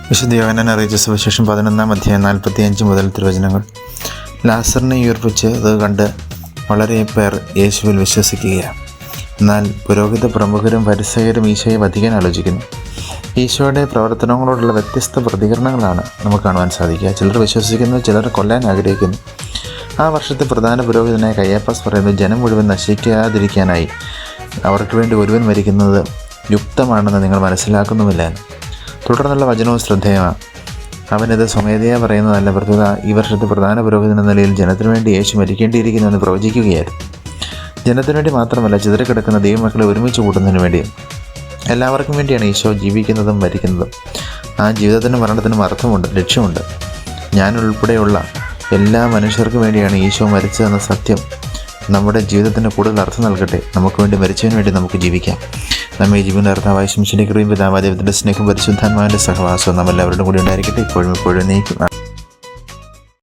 വിശുദ്ധ യോഹന്നാൻ അറിയിച്ച സുവിശേഷം 11-ാം അധ്യായം 45 മുതൽ തിരുവചനങ്ങൾ. ലാസറിനെ ഉയർപ്പിച്ചത് കണ്ട് വളരെ പേർ യേശുവിൽ വിശ്വസിക്കുകയാണ്. എന്നാൽ പുരോഹിത പ്രമുഖരും ഫരിസേയരും ഈശോയെ വധിക്കാൻ ആലോചിക്കുന്നു. ഈശോയുടെ പ്രവർത്തനങ്ങളോടുള്ള വ്യത്യസ്ത പ്രതികരണങ്ങളാണ് നമുക്ക് കാണുവാൻ സാധിക്കുക. ചിലർ വിശ്വസിക്കുന്നു, ചിലർ കൊല്ലാൻ ആഗ്രഹിക്കുന്നു. ആ വർഷത്തെ പ്രധാന പുരോഹിതനായ കയ്യാഫാസ് പറയുന്നു, ജനം മുഴുവൻ നശിക്കാതിരിക്കാനായി അവർക്ക് വേണ്ടി ഒരുവൻ മരിക്കുന്നത് യുക്തമാണെന്ന് നിങ്ങൾ മനസ്സിലാക്കുന്നുമില്ല. തുടർന്നുള്ള വചനവും ശ്രദ്ധേയമാണ്. അവനത് സ്വമേധയാ പറയുന്നതല്ല, പ്രത്യേക ഈ വർഷത്തെ പ്രധാന പുരോഹിതൻ എന്ന നിലയിൽ ജനത്തിനു വേണ്ടി യേശു മരിക്കേണ്ടിയിരിക്കുന്നുവെന്ന് പ്രവചിക്കുകയായിരുന്നു. ജനത്തിനു വേണ്ടി മാത്രമല്ല, ചിതറിക്കിടക്കുന്ന ദൈവമക്കളെ ഒരുമിച്ച് കൂട്ടുന്നതിന് വേണ്ടിയും. എല്ലാവർക്കും വേണ്ടിയാണ് ഈശോ ജീവിക്കുന്നതും മരിക്കുന്നതും. ആ ജീവിതത്തിനും മരണത്തിനും അർത്ഥമുണ്ട്, ലക്ഷ്യമുണ്ട്. ഞാനുൾപ്പെടെയുള്ള എല്ലാ മനുഷ്യർക്കും വേണ്ടിയാണ് ഈശോ മരിച്ചതെന്ന സത്യം നമ്മുടെ ജീവിതത്തിന് കൂടുതൽ അർത്ഥം നൽകട്ടെ. നമുക്ക് വേണ്ടി മരിച്ചതിന് വേണ്ടി നമുക്ക് ജീവിക്കാം. നമ്മെ ജീവൻ്റെ കർത്താവായ യേശുവിന്റെ കൃപയും പിതാവായ ദൈവത്തിന്റെ സ്നേഹവും പരിശുദ്ധാത്മാവിന്റെ സഹവാസവും നമ്മളെല്ലാവരുടെ കൂടി ഉണ്ടായിരിക്കട്ടെ, ഇപ്പോഴും എപ്പോഴും എന്നേക്കും.